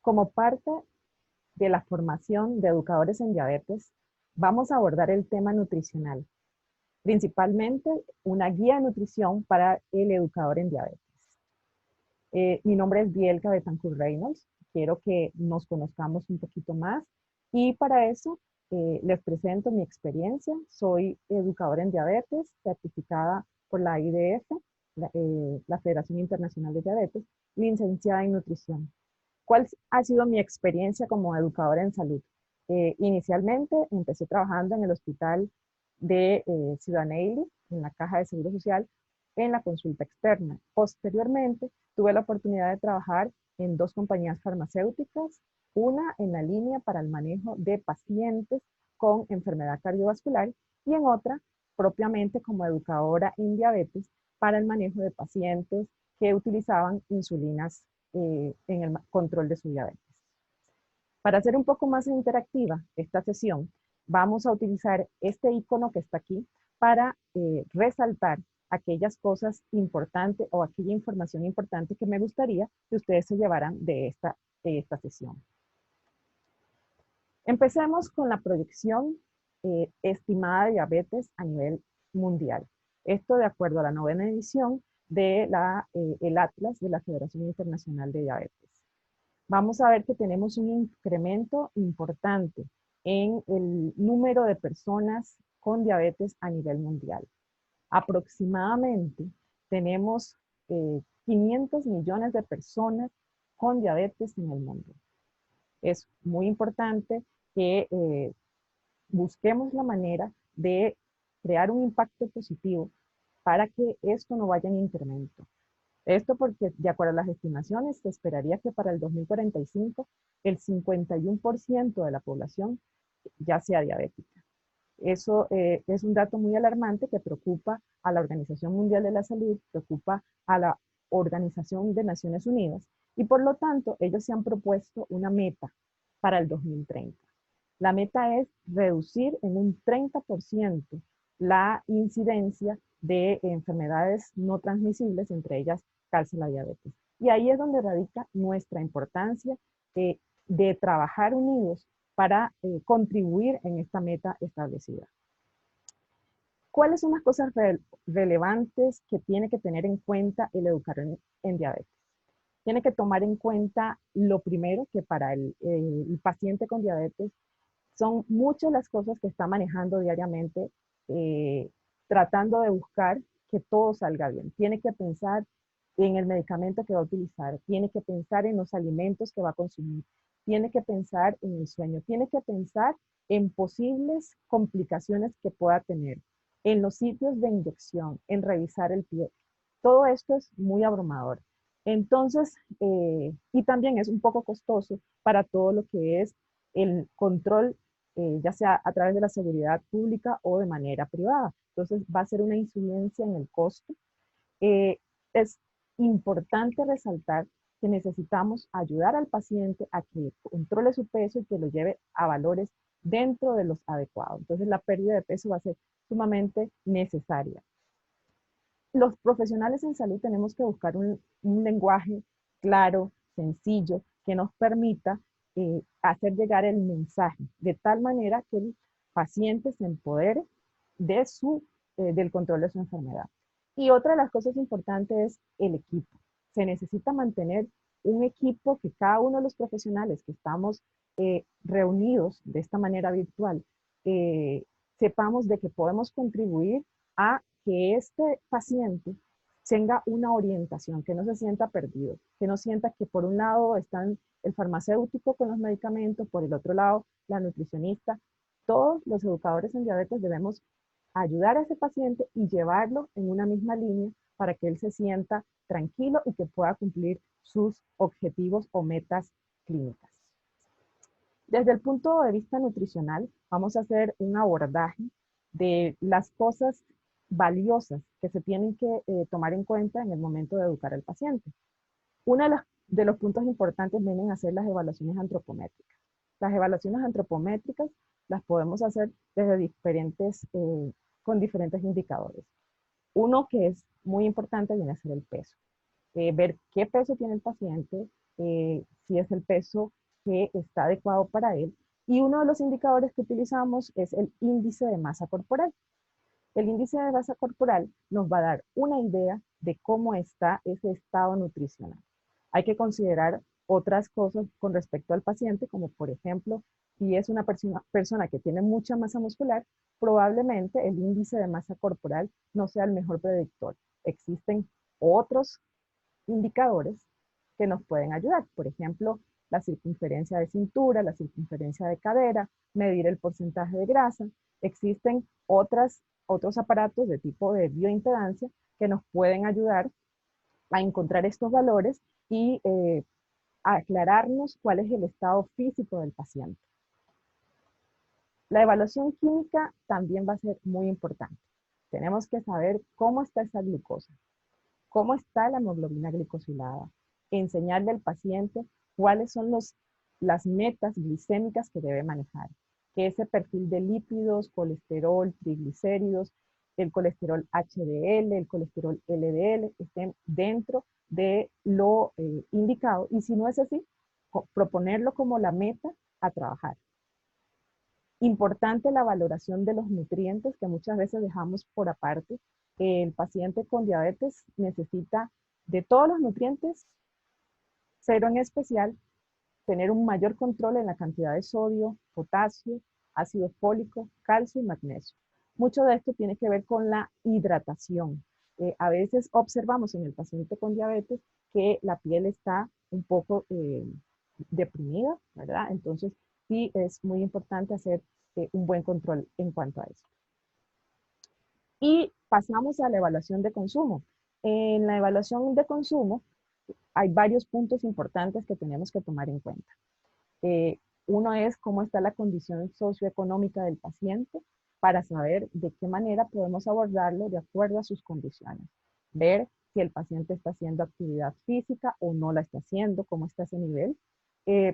Como parte de la formación de educadores en diabetes, vamos a abordar el tema nutricional, principalmente una guía de nutrición para el educador en diabetes. Mi nombre es Bielka Betancourt Reynolds, quiero que nos conozcamos un poquito más y para eso les presento mi experiencia. Soy educadora en diabetes, certificada por la IDF, la Federación Internacional de Diabetes, licenciada en nutrición. ¿Cuál ha sido mi experiencia como educadora en salud? Inicialmente empecé trabajando en el hospital de Ciudad Neyli, en la Caja de Seguro Social, en la consulta externa. Posteriormente, tuve la oportunidad de trabajar en dos compañías farmacéuticas, una en la línea para el manejo de pacientes con enfermedad cardiovascular y en otra propiamente como educadora en diabetes para el manejo de pacientes que utilizaban insulinas en el control de su diabetes. Para hacer un poco más interactiva esta sesión, vamos a utilizar este icono que está aquí para resaltar aquellas cosas importantes o aquella información importante que me gustaría que ustedes se llevaran de esta sesión. Empecemos con la proyección estimada de diabetes a nivel mundial. Esto de acuerdo a la 9ª edición de el Atlas de la Federación Internacional de Diabetes. Vamos a ver que tenemos un incremento importante en el número de personas con diabetes a nivel mundial. Aproximadamente tenemos 500 millones de personas con diabetes en el mundo. Es muy importante que busquemos la manera de crear un impacto positivo para que esto no vaya en incremento. Esto porque, de acuerdo a las estimaciones, se esperaría que para el 2045 el 51% de la población ya sea diabética. Eso es un dato muy alarmante que preocupa a la Organización Mundial de la Salud, preocupa a la Organización de Naciones Unidas y por lo tanto ellos se han propuesto una meta para el 2030. La meta es reducir en un 30% la incidencia de enfermedades no transmisibles, entre ellas calce la diabetes. Y ahí es donde radica nuestra importancia de trabajar unidos para contribuir en esta meta establecida. ¿Cuáles son las cosas relevantes que tiene que tener en cuenta el educador en diabetes? Tiene que tomar en cuenta lo primero, que para el paciente con diabetes son muchas las cosas que está manejando diariamente, tratando de buscar que todo salga bien. Tiene que pensar en el medicamento que va a utilizar, tiene que pensar en los alimentos que va a consumir, tiene que pensar en el sueño, tiene que pensar en posibles complicaciones que pueda tener, en los sitios de inyección, en revisar el pie. Todo esto es muy abrumador. Entonces, y también es un poco costoso para todo lo que es el control, ya sea a través de la seguridad pública o de manera privada. Entonces, va a ser una incidencia en el costo. Es importante resaltar que necesitamos ayudar al paciente a que controle su peso y que lo lleve a valores dentro de los adecuados. Entonces, la pérdida de peso va a ser sumamente necesaria. Los profesionales en salud tenemos que buscar un lenguaje claro, sencillo, que nos permita hacer llegar el mensaje de tal manera que el paciente se empodere del control de su enfermedad. Y otra de las cosas importantes es el equipo. Se necesita mantener un equipo que cada uno de los profesionales que estamos reunidos de esta manera virtual, sepamos de que podemos contribuir a que este paciente tenga una orientación, que no se sienta perdido, que no sienta que por un lado están el farmacéutico con los medicamentos, por el otro lado la nutricionista. Todos los educadores en diabetes debemos ayudar a ese paciente y llevarlo en una misma línea para que él se sienta tranquilo y que pueda cumplir sus objetivos o metas clínicas. Desde el punto de vista nutricional, vamos a hacer un abordaje de las cosas valiosas que se tienen que tomar en cuenta en el momento de educar al paciente. Uno de los puntos importantes vienen a ser las evaluaciones antropométricas. Las evaluaciones antropométricas las podemos hacer desde con diferentes indicadores. Uno que es muy importante viene a ser el peso. Ver qué peso tiene el paciente, si es el peso que está adecuado para él. Y uno de los indicadores que utilizamos es el índice de masa corporal. El índice de masa corporal nos va a dar una idea de cómo está ese estado nutricional. Hay que considerar otras cosas con respecto al paciente, como por ejemplo, si es una persona que tiene mucha masa muscular, probablemente el índice de masa corporal no sea el mejor predictor. Existen otros indicadores que nos pueden ayudar. Por ejemplo, la circunferencia de cintura, la circunferencia de cadera, medir el porcentaje de grasa. Existen otros aparatos de tipo de bioimpedancia que nos pueden ayudar a encontrar estos valores y a aclararnos cuál es el estado físico del paciente. La evaluación química también va a ser muy importante. Tenemos que saber cómo está esa glucosa, cómo está la hemoglobina glicosilada, enseñarle al paciente cuáles son las metas glicémicas que debe manejar, que ese perfil de lípidos, colesterol, triglicéridos, el colesterol HDL, el colesterol LDL, estén dentro de lo indicado, y si no es así, proponerlo como la meta a trabajar. Importante la valoración de los nutrientes que muchas veces dejamos por aparte. El paciente con diabetes necesita de todos los nutrientes, pero en especial tener un mayor control en la cantidad de sodio, potasio, ácido fólico, calcio y magnesio. Mucho de esto tiene que ver con la hidratación. A veces observamos en el paciente con diabetes que la piel está un poco deprimida, ¿verdad? Entonces, sí es muy importante hacer un buen control en cuanto a eso. Y pasamos a la evaluación de consumo. En la evaluación de consumo hay varios puntos importantes que tenemos que tomar en cuenta. Uno es cómo está la condición socioeconómica del paciente para saber de qué manera podemos abordarlo de acuerdo a sus condiciones. Ver si el paciente está haciendo actividad física o no la está haciendo, cómo está ese nivel.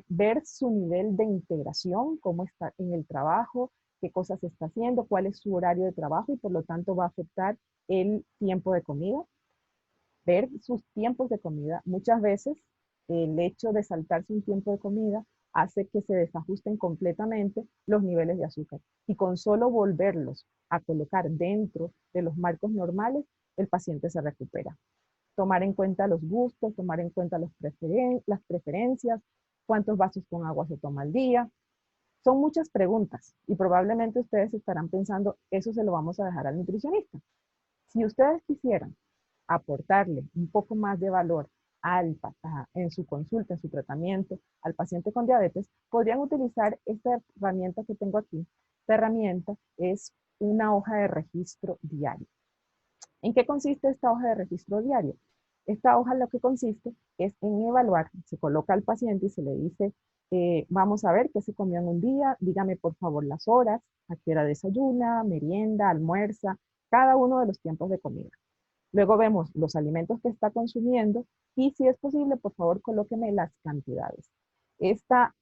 Ver su nivel de integración, cómo está en el trabajo, qué cosas está haciendo, cuál es su horario de trabajo y por lo tanto va a afectar el tiempo de comida. Ver sus tiempos de comida. Muchas veces el hecho de saltarse un tiempo de comida hace que se desajusten completamente los niveles de azúcar. Y con solo volverlos a colocar dentro de los marcos normales, el paciente se recupera. Tomar en cuenta los gustos, tomar en cuenta las preferencias, cuántos vasos con agua se toma al día. Son muchas preguntas y probablemente ustedes estarán pensando, eso se lo vamos a dejar al nutricionista. Si ustedes quisieran aportarle un poco más de valor en su consulta, en su tratamiento, al paciente con diabetes, podrían utilizar esta herramienta que tengo aquí. Esta herramienta es una hoja de registro diario. ¿En qué consiste esta hoja de registro diario? Esta hoja lo que consiste es en evaluar, se coloca al paciente y se le dice, vamos a ver qué se comió en un día, dígame por favor las horas, a qué hora desayuna, merienda, almuerza, cada uno de los tiempos de comida. Luego vemos los alimentos que está consumiendo y si es posible, por favor, colóqueme las cantidades. Esta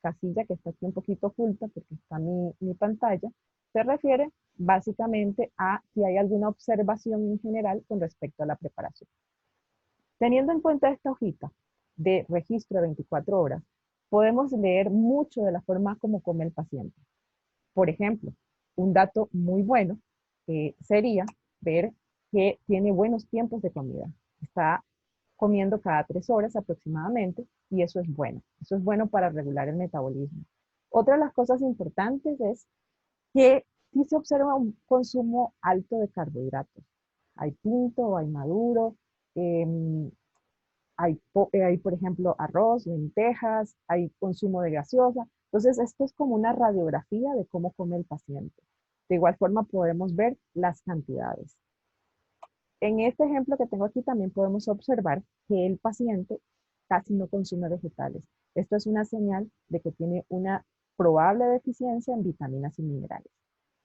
casilla que está aquí un poquito oculta porque está mi pantalla, se refiere básicamente a si hay alguna observación en general con respecto a la preparación. Teniendo en cuenta esta hojita de registro de 24 horas, podemos leer mucho de la forma como come el paciente. Por ejemplo, un dato muy bueno sería ver que tiene buenos tiempos de comida. Está comiendo cada 3 horas aproximadamente y eso es bueno. Eso es bueno para regular el metabolismo. Otra de las cosas importantes es que sí se observa un consumo alto de carbohidratos. Hay pinto, hay maduro, hay, por ejemplo, arroz, lentejas, hay consumo de gaseosa. Entonces, esto es como una radiografía de cómo come el paciente. De igual forma, podemos ver las cantidades. En este ejemplo que tengo aquí también podemos observar que el paciente casi no consume vegetales. Esto es una señal de que tiene una probable deficiencia en vitaminas y minerales.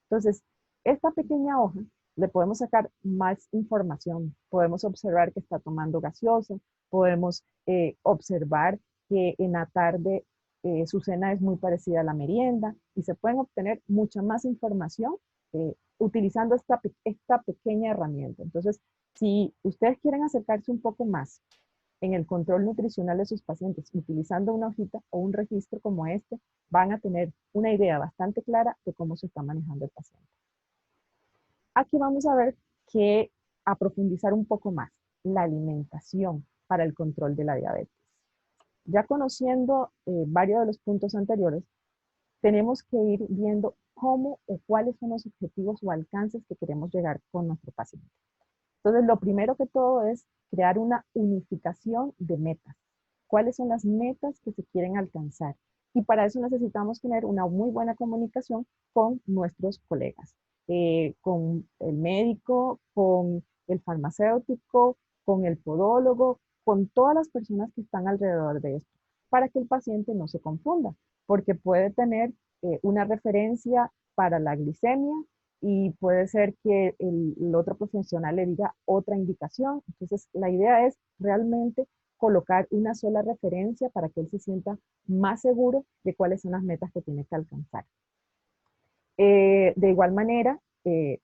Entonces, esta pequeña hoja le podemos sacar más información. Podemos observar que está tomando gaseosa, podemos observar que en la tarde su cena es muy parecida a la merienda y se pueden obtener mucha más información utilizando esta pequeña herramienta. Entonces, si ustedes quieren acercarse un poco más en el control nutricional de sus pacientes, utilizando una hojita o un registro como este, van a tener una idea bastante clara de cómo se está manejando el paciente. Aquí vamos a ver que a profundizar un poco más la alimentación para el control de la diabetes. Ya conociendo varios de los puntos anteriores, tenemos que ir viendo cómo o cuáles son los objetivos o alcances que queremos llegar con nuestro paciente. Entonces, lo primero que todo es crear una unificación de metas. ¿Cuáles son las metas que se quieren alcanzar? Y para eso necesitamos tener una muy buena comunicación con nuestros colegas, con el médico, con el farmacéutico, con el podólogo, con todas las personas que están alrededor de esto, para que el paciente no se confunda, porque puede tener una referencia para la glicemia y puede ser que el otro profesional le diga otra indicación. Entonces, la idea es realmente colocar una sola referencia para que él se sienta más seguro de cuáles son las metas que tiene que alcanzar. De igual manera,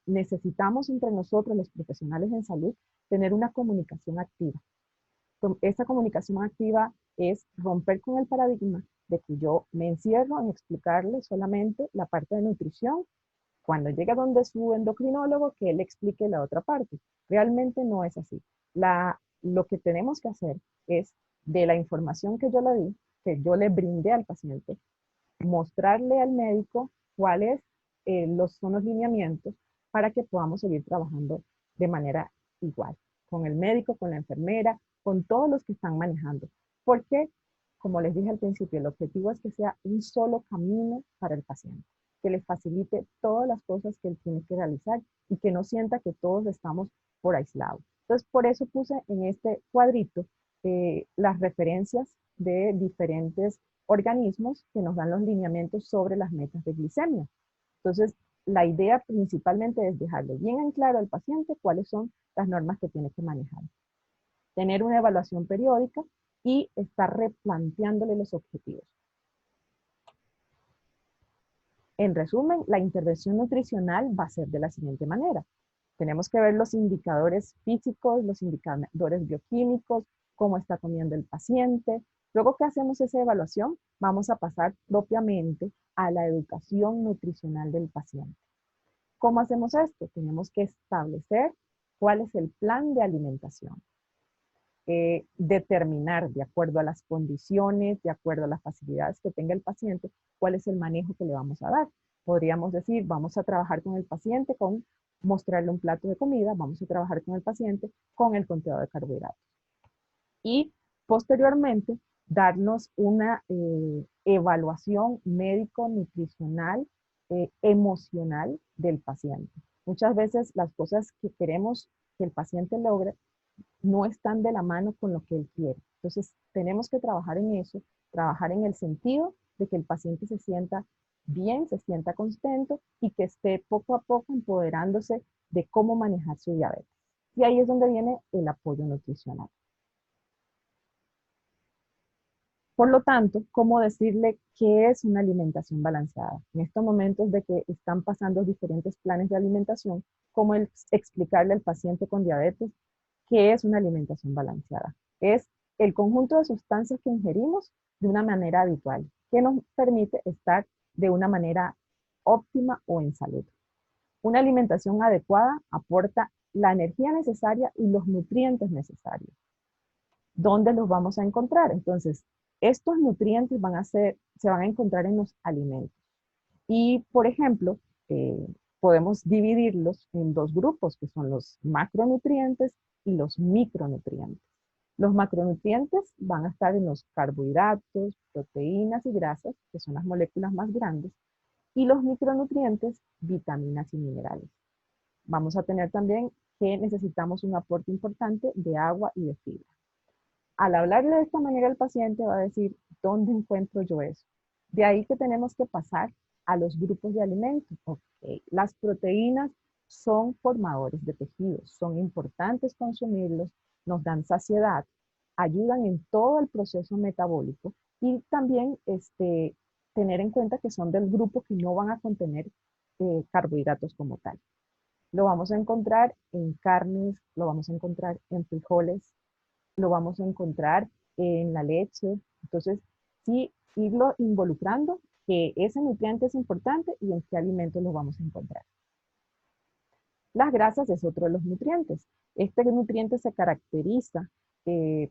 necesitamos entre nosotros, los profesionales en salud, tener una comunicación activa. Esta comunicación activa es romper con el paradigma de que yo me encierro en explicarle solamente la parte de nutrición. Cuando llega donde su endocrinólogo, que él explique la otra parte. Realmente no es así. Lo que tenemos que hacer es, de la información que yo le di, que yo le brindé al paciente, mostrarle al médico cuáles son los lineamientos para que podamos seguir trabajando de manera igual, con el médico, con la enfermera, con todos los que están manejando. Porque, como les dije al principio, el objetivo es que sea un solo camino para el paciente, que le facilite todas las cosas que él tiene que realizar y que no sienta que todos estamos por aislados. Entonces, por eso puse en este cuadrito las referencias de diferentes organismos que nos dan los lineamientos sobre las metas de glicemia. Entonces, la idea principalmente es dejarle bien en claro al paciente cuáles son las normas que tiene que manejar. Tener una evaluación periódica y estar replanteándole los objetivos. En resumen, la intervención nutricional va a ser de la siguiente manera. Tenemos que ver los indicadores físicos, los indicadores bioquímicos, cómo está comiendo el paciente. Luego que hacemos esa evaluación, vamos a pasar propiamente a la educación nutricional del paciente. ¿Cómo hacemos esto? Tenemos que establecer cuál es el plan de alimentación. Determinar, de acuerdo a las condiciones, de acuerdo a las facilidades que tenga el paciente, cuál es el manejo que le vamos a dar. Podríamos decir, vamos a trabajar con el paciente con mostrarle un plato de comida, vamos a trabajar con el paciente con el conteo de carbohidratos. Y posteriormente, darnos una evaluación médico-nutricional, emocional del paciente. Muchas veces las cosas que queremos que el paciente logre no están de la mano con lo que él quiere. Entonces, tenemos que trabajar en eso, trabajar en el sentido de que el paciente se sienta bien, se sienta contento y que esté poco a poco empoderándose de cómo manejar su diabetes. Y ahí es donde viene el apoyo nutricional. Por lo tanto, ¿cómo decirle qué es una alimentación balanceada? En estos momentos de que están pasando diferentes planes de alimentación, ¿cómo explicarle al paciente con diabetes qué es una alimentación balanceada? Es el conjunto de sustancias que ingerimos de una manera habitual, que nos permite estar de una manera óptima o en salud. Una alimentación adecuada aporta la energía necesaria y los nutrientes necesarios. ¿Dónde los vamos a encontrar? Entonces, estos nutrientes se van a encontrar en los alimentos. Y, por ejemplo, podemos dividirlos en dos grupos, que son los macronutrientes y los micronutrientes. Los macronutrientes van a estar en los carbohidratos, proteínas y grasas, que son las moléculas más grandes, y los micronutrientes, vitaminas y minerales. Vamos a tener también que necesitamos un aporte importante de agua y de fibra. Al hablarle de esta manera al paciente va a decir, ¿dónde encuentro yo eso? De ahí que tenemos que pasar a los grupos de alimentos. Okay. Las proteínas son formadores de tejidos, son importantes consumirlos, nos dan saciedad, ayudan en todo el proceso metabólico y también tener en cuenta que son del grupo que no van a contener carbohidratos como tal. Lo vamos a encontrar en carnes, lo vamos a encontrar en frijoles, lo vamos a encontrar en la leche. Entonces, sí, irlo involucrando, que ese nutriente es importante y en qué alimentos lo vamos a encontrar. Las grasas es otro de los nutrientes. Este nutriente se caracteriza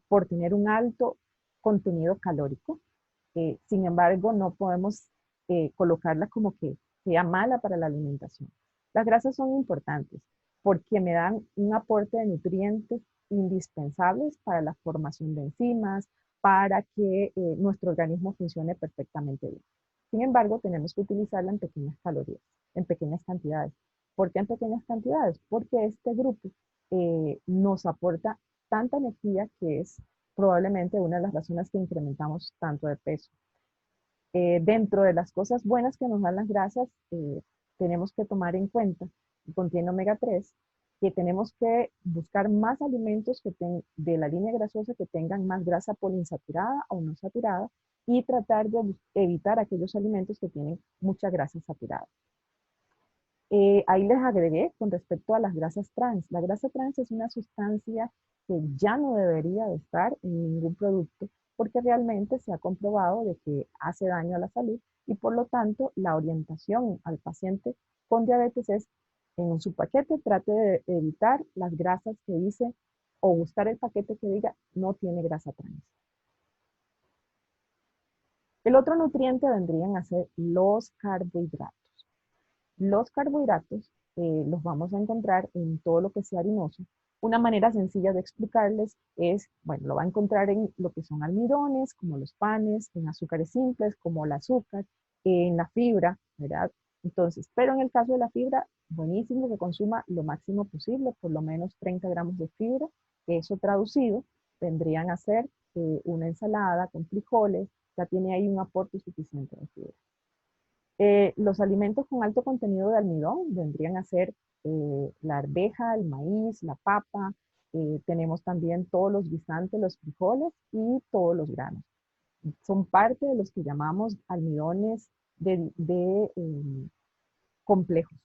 por tener un alto contenido calórico. Sin embargo, no podemos colocarla como que sea mala para la alimentación. Las grasas son importantes porque me dan un aporte de nutrientes indispensables para la formación de enzimas, para que nuestro organismo funcione perfectamente bien. Sin embargo, tenemos que utilizarla en pequeñas calorías, en pequeñas cantidades. ¿Por qué en pequeñas cantidades? Porque este grupo nos aporta tanta energía que es probablemente una de las razones que incrementamos tanto de peso. Dentro de las cosas buenas que nos dan las grasas, tenemos que tomar en cuenta que contiene omega 3, que tenemos que buscar más alimentos de la línea grasosa que tengan más grasa poliinsaturada o no saturada y tratar de evitar aquellos alimentos que tienen mucha grasa saturada. Ahí les agregué con respecto a las grasas trans. La grasa trans es una sustancia que ya no debería de estar en ningún producto porque realmente se ha comprobado de que hace daño a la salud y por lo tanto la orientación al paciente con diabetes es en su paquete trate de evitar las grasas que dice o buscar el paquete que diga no tiene grasa trans. El otro nutriente vendrían a ser los carbohidratos. Los carbohidratos los vamos a encontrar en todo lo que sea harinoso. Una manera sencilla de explicarles es, bueno, lo va a encontrar en lo que son almidones, como los panes, en azúcares simples, como el azúcar, en la fibra, ¿verdad? Entonces, pero en el caso de la fibra, buenísimo que consuma lo máximo posible, por lo menos 30 gramos de fibra. Eso traducido vendrían a ser una ensalada con frijoles, ya tiene ahí un aporte suficiente de fibra. Los alimentos con alto contenido de almidón vendrían a ser la arveja, el maíz, la papa, tenemos también todos los guisantes, los frijoles y todos los granos. Son parte de los que llamamos almidones complejos.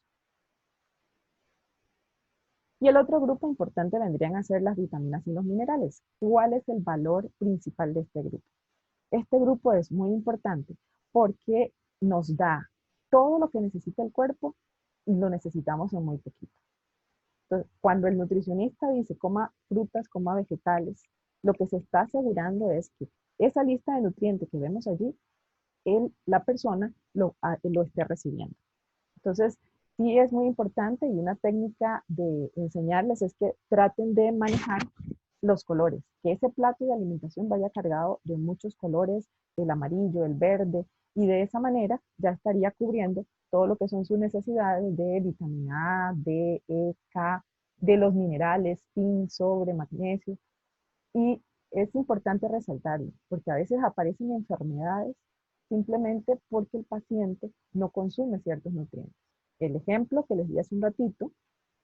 Y el otro grupo importante vendrían a ser las vitaminas y los minerales. ¿Cuál es el valor principal de este grupo? Este grupo es muy importante porque nos da todo lo que necesita el cuerpo y lo necesitamos en muy poquito. Entonces, cuando el nutricionista dice coma frutas, coma vegetales, lo que se está asegurando es que esa lista de nutrientes que vemos allí, la persona lo esté recibiendo. Entonces, sí es muy importante y una técnica de enseñarles es que traten de manejar los colores, que ese plato de alimentación vaya cargado de muchos colores, el amarillo, el verde, y de esa manera ya estaría cubriendo todo lo que son sus necesidades de vitamina A, D, E, K, de los minerales, zinc, sobre, magnesio. Y es importante resaltarlo, porque a veces aparecen enfermedades simplemente porque el paciente no consume ciertos nutrientes. El ejemplo que les di hace un ratito,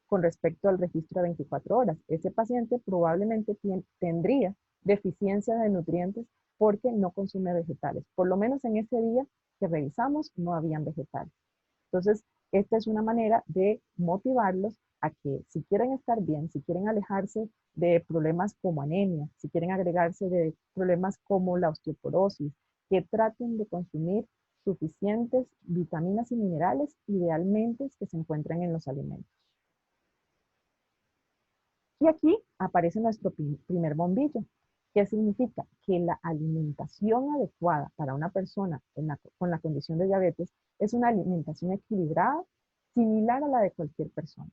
con respecto al registro de 24 horas. Ese paciente probablemente tendría deficiencia de nutrientes porque no consume vegetales. Por lo menos en ese día que revisamos no habían vegetales. Entonces, esta es una manera de motivarlos a que si quieren estar bien, si quieren alejarse de problemas como anemia, si quieren agregarse de problemas como la osteoporosis, que traten de consumir suficientes vitaminas y minerales, idealmente que se encuentren en los alimentos. Y aquí aparece nuestro primer bombillo, que significa que la alimentación adecuada para una persona con la condición de diabetes es una alimentación equilibrada, similar a la de cualquier persona.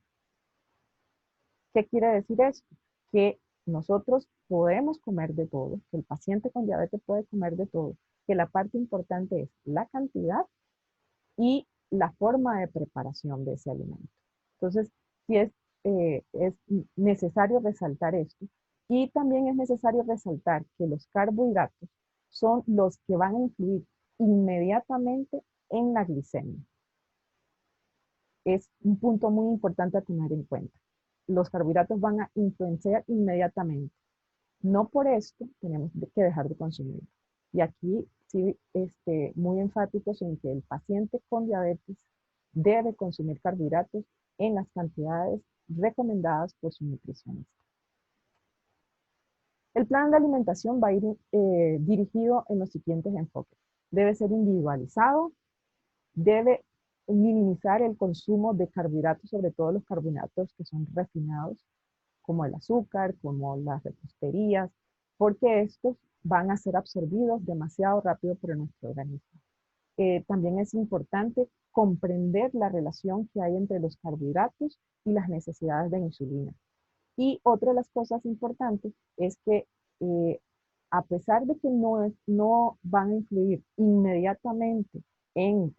¿Qué quiere decir esto? Que nosotros podemos comer de todo, que el paciente con diabetes puede comer de todo, que la parte importante es la cantidad y la forma de preparación de ese alimento. Entonces, sí es necesario resaltar esto. Y también es necesario resaltar que los carbohidratos son los que van a influir inmediatamente en la glicemia. Es un punto muy importante a tener en cuenta. Los carbohidratos van a influenciar inmediatamente. No por esto tenemos que dejar de consumir. Y aquí sí, muy enfáticos en que el paciente con diabetes debe consumir carbohidratos en las cantidades recomendadas por su nutricionista. El plan de alimentación va a ir dirigido en los siguientes enfoques. Debe ser individualizado, debe minimizar el consumo de carbohidratos, sobre todo los carbohidratos que son refinados, como el azúcar, como las reposterías, porque estos van a ser absorbidos demasiado rápido por nuestro organismo. También es importante comprender la relación que hay entre los carbohidratos y las necesidades de insulina. Y otra de las cosas importantes es que eh, a pesar de que no van a influir inmediatamente en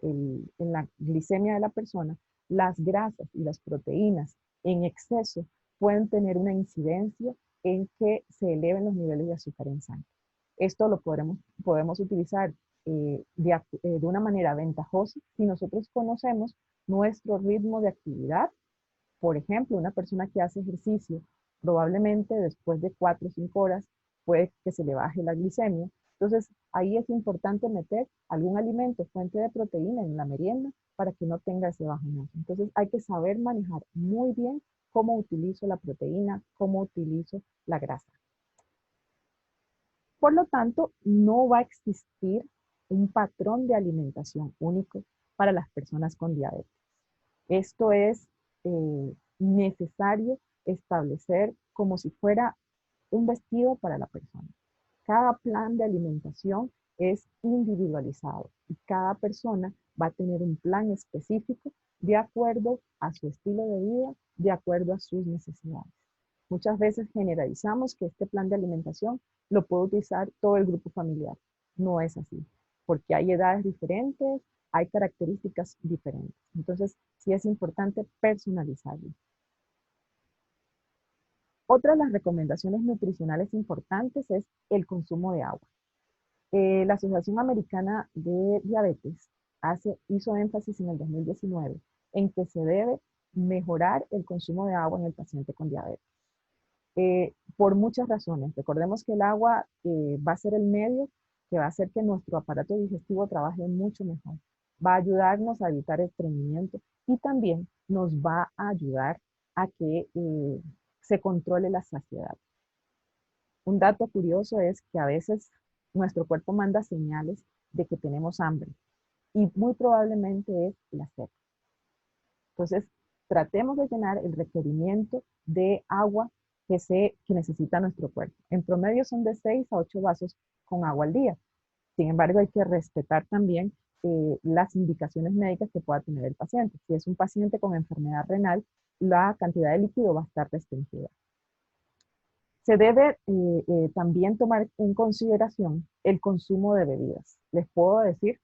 la glicemia de la persona, las grasas y las proteínas en exceso pueden tener una incidencia en que se eleven los niveles de azúcar en sangre. Esto lo podemos utilizar de una manera ventajosa si nosotros conocemos nuestro ritmo de actividad. Por ejemplo, una persona que hace ejercicio, probablemente después de 4 o 5 horas puede que se le baje la glicemia. Entonces, ahí es importante meter algún alimento, fuente de proteína en la merienda para que no tenga ese bajonazo. Entonces, hay que saber manejar muy bien cómo utilizo la proteína, cómo utilizo la grasa. Por lo tanto, no va a existir un patrón de alimentación único para las personas con diabetes. Esto es necesario establecer como si fuera un vestido para la persona. Cada plan de alimentación es individualizado y cada persona va a tener un plan específico de acuerdo a su estilo de vida, de acuerdo a sus necesidades. Muchas veces generalizamos que este plan de alimentación lo puede utilizar todo el grupo familiar. No es así, porque hay edades diferentes, hay características diferentes. Entonces, sí es importante personalizarlo. Otra de las recomendaciones nutricionales importantes es el consumo de agua. La Asociación Americana de Diabetes hizo énfasis en el 2019 en que se debe mejorar el consumo de agua en el paciente con diabetes. Por muchas razones. Recordemos que el agua va a ser el medio que va a hacer que nuestro aparato digestivo trabaje mucho mejor. Va a ayudarnos a evitar estreñimiento y también nos va a ayudar a que se controle la saciedad. Un dato curioso es que a veces nuestro cuerpo manda señales de que tenemos hambre y muy probablemente es la sed. Entonces, tratemos de llenar el requerimiento de agua que necesita nuestro cuerpo. En promedio son de 6 a 8 vasos con agua al día. Sin embargo, hay que respetar también las indicaciones médicas que pueda tener el paciente. Si es un paciente con enfermedad renal, la cantidad de líquido va a estar restringida. Se debe también tomar en consideración el consumo de bebidas. Les puedo decir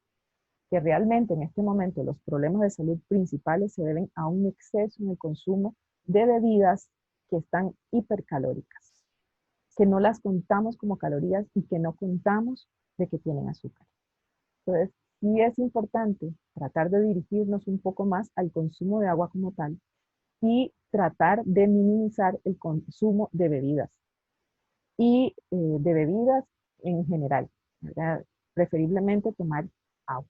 que realmente en este momento los problemas de salud principales se deben a un exceso en el consumo de bebidas que están hipercalóricas, que no las contamos como calorías y que no contamos de que tienen azúcar. Entonces, sí es importante tratar de dirigirnos un poco más al consumo de agua como tal y tratar de minimizar el consumo de bebidas y de bebidas en general, ¿verdad? Preferiblemente tomar agua.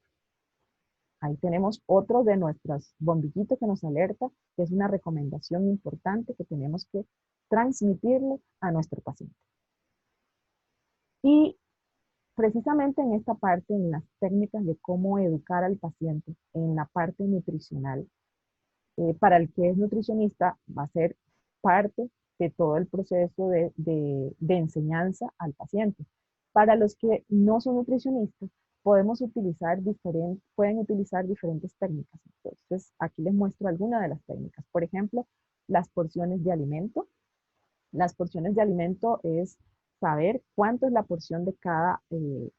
Ahí tenemos otro de nuestros bombillitos que nos alerta, que es una recomendación importante que tenemos que transmitirle a nuestro paciente. Y precisamente en esta parte, en las técnicas de cómo educar al paciente, en la parte nutricional, para el que es nutricionista va a ser parte de todo el proceso de enseñanza al paciente. Para los que no son nutricionistas, pueden utilizar diferentes técnicas. Entonces, aquí les muestro algunas de las técnicas. Por ejemplo, las porciones de alimento. Las porciones de alimento es saber cuánto es la porción de cada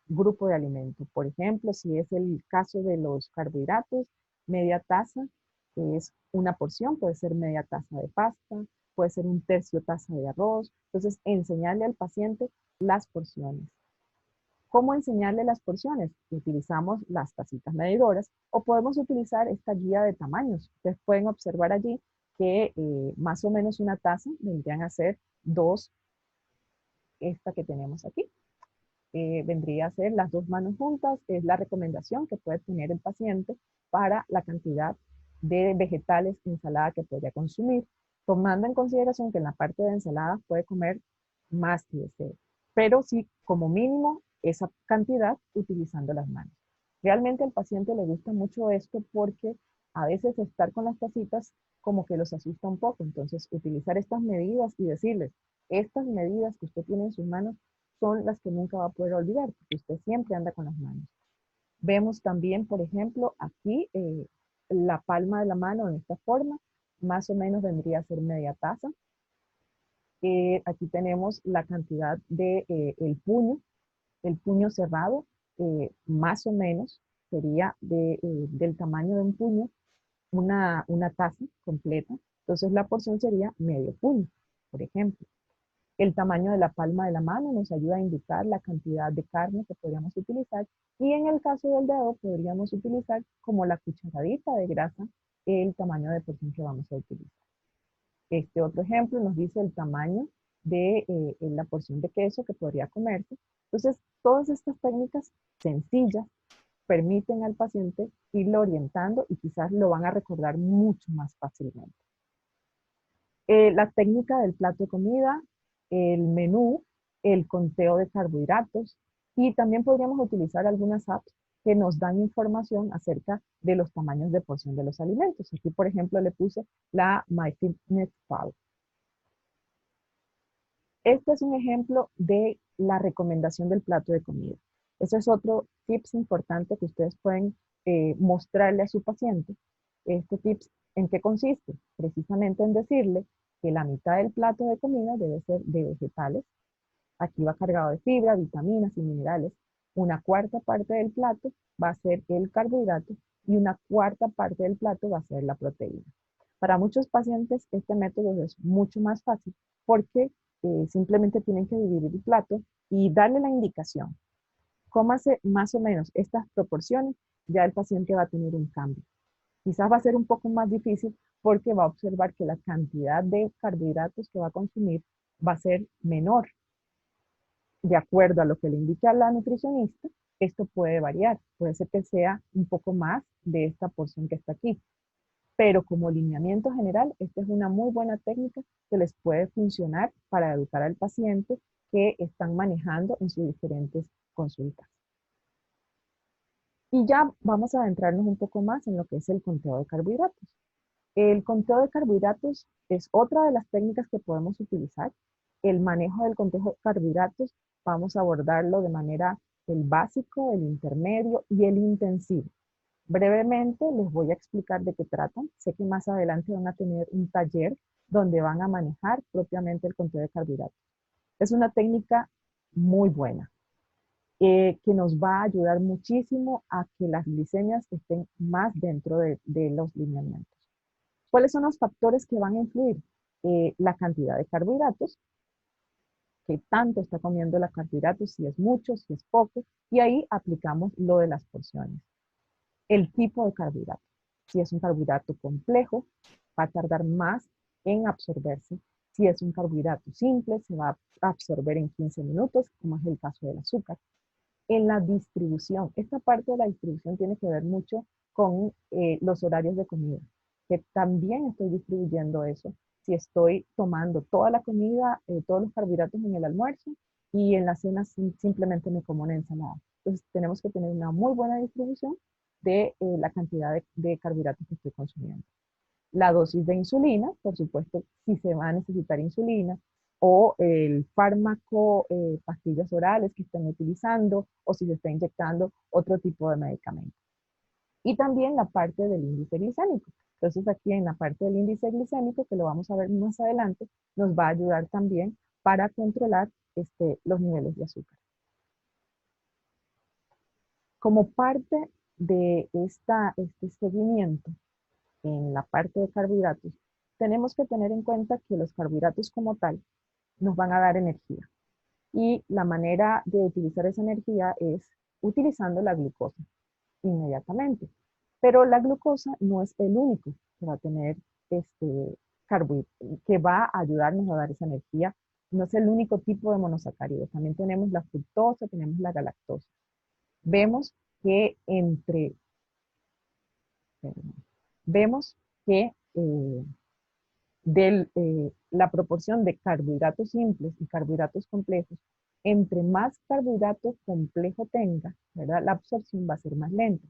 grupo de alimento. Por ejemplo, si es el caso de los carbohidratos, media taza es una porción, puede ser media taza de pasta, puede ser un tercio taza de arroz. Entonces, enseñarle al paciente las porciones. ¿Cómo enseñarle las porciones? Utilizamos las tacitas medidoras o podemos utilizar esta guía de tamaños. Ustedes pueden observar allí que más o menos una taza vendrían a ser dos, esta que tenemos aquí. Vendría a ser las dos manos juntas, es la recomendación que puede tener el paciente para la cantidad de vegetales, ensalada que podría consumir, tomando en consideración que en la parte de ensaladas puede comer más que desee. pero sí como mínimo esa cantidad utilizando las manos. Realmente al paciente le gusta mucho esto porque a veces estar con las tacitas como que los asusta un poco, entonces utilizar estas medidas y decirles, estas medidas que usted tiene en sus manos son las que nunca va a poder olvidar, porque usted siempre anda con las manos. Vemos también, por ejemplo, aquí la palma de la mano en esta forma, más o menos vendría a ser media taza. Aquí tenemos la cantidad de el puño cerrado, más o menos sería del tamaño de un puño, una taza completa. Entonces la porción sería medio puño, por ejemplo. El tamaño de la palma de la mano nos ayuda a indicar la cantidad de carne que podríamos utilizar. Y en el caso del dedo, podríamos utilizar como la cucharadita de grasa el tamaño de porción que vamos a utilizar. Este otro ejemplo nos dice el tamaño de la porción de queso que podría comerse. Entonces, todas estas técnicas sencillas permiten al paciente irlo orientando y quizás lo van a recordar mucho más fácilmente. La técnica del plato de comida, el menú, el conteo de carbohidratos y también podríamos utilizar algunas apps que nos dan información acerca de los tamaños de porción de los alimentos. Aquí, por ejemplo, le puse la MyFitnessPal. Este es un ejemplo de la recomendación del plato de comida. Ese es otro tips importante que ustedes pueden mostrarle a su paciente. Este tips, ¿en qué consiste? Precisamente en decirle que la mitad del plato de comida debe ser de vegetales. Aquí va cargado de fibra, vitaminas y minerales. Una cuarta parte del plato va a ser el carbohidrato y una cuarta parte del plato va a ser la proteína. Para muchos pacientes este método es mucho más fácil porque simplemente tienen que dividir el plato y darle la indicación. Cómase más o menos estas proporciones, ya el paciente va a tener un cambio. Quizás va a ser un poco más difícil porque va a observar que la cantidad de carbohidratos que va a consumir va a ser menor. De acuerdo a lo que le indica la nutricionista, esto puede variar. Puede ser que sea un poco más de esta porción que está aquí. Pero como lineamiento general, esta es una muy buena técnica que les puede funcionar para educar al paciente que están manejando en sus diferentes consultas. Y ya vamos a adentrarnos un poco más en lo que es el conteo de carbohidratos. El conteo de carbohidratos es otra de las técnicas que podemos utilizar. El manejo del conteo de carbohidratos vamos a abordarlo de manera el básico, el intermedio y el intensivo. Brevemente les voy a explicar de qué tratan. Sé que más adelante van a tener un taller donde van a manejar propiamente el conteo de carbohidratos. Es una técnica muy buena que nos va a ayudar muchísimo a que las glicemias estén más dentro de los lineamientos. ¿Cuáles son los factores que van a influir? La cantidad de carbohidratos, qué tanto está comiendo la carbohidratos, si es mucho, si es poco, y ahí aplicamos lo de las porciones. El tipo de carbohidrato. Si es un carbohidrato complejo, va a tardar más en absorberse. Si es un carbohidrato simple, se va a absorber en 15 minutos, como es el caso del azúcar. En la distribución, esta parte de la distribución tiene que ver mucho con los horarios de comida, que también estoy distribuyendo eso. Si estoy tomando toda la comida, todos los carbohidratos en el almuerzo y en la cena simplemente me como una ensalada. Entonces tenemos que tener una muy buena distribución de la cantidad de carbohidratos que estoy consumiendo. La dosis de insulina, por supuesto, si se va a necesitar insulina, o el fármaco, pastillas orales que estén utilizando, o si se está inyectando otro tipo de medicamento. Y también la parte del índice glicémico. Entonces aquí en la parte del índice glicémico, que lo vamos a ver más adelante, nos va a ayudar también para controlar los niveles de azúcar. Como parte de este seguimiento en la parte de carbohidratos, tenemos que tener en cuenta que los carbohidratos como tal nos van a dar energía. Y la manera de utilizar esa energía es utilizando la glucosa inmediatamente. Pero la glucosa no es el único que va a tener que va a ayudarnos a dar esa energía. No es el único tipo de monosacáridos. También tenemos la fructosa, tenemos la galactosa. Vemos que vemos que la proporción de carbohidratos simples y carbohidratos complejos Entre más carbohidratos complejo tenga, ¿verdad? La absorción va a ser más lenta.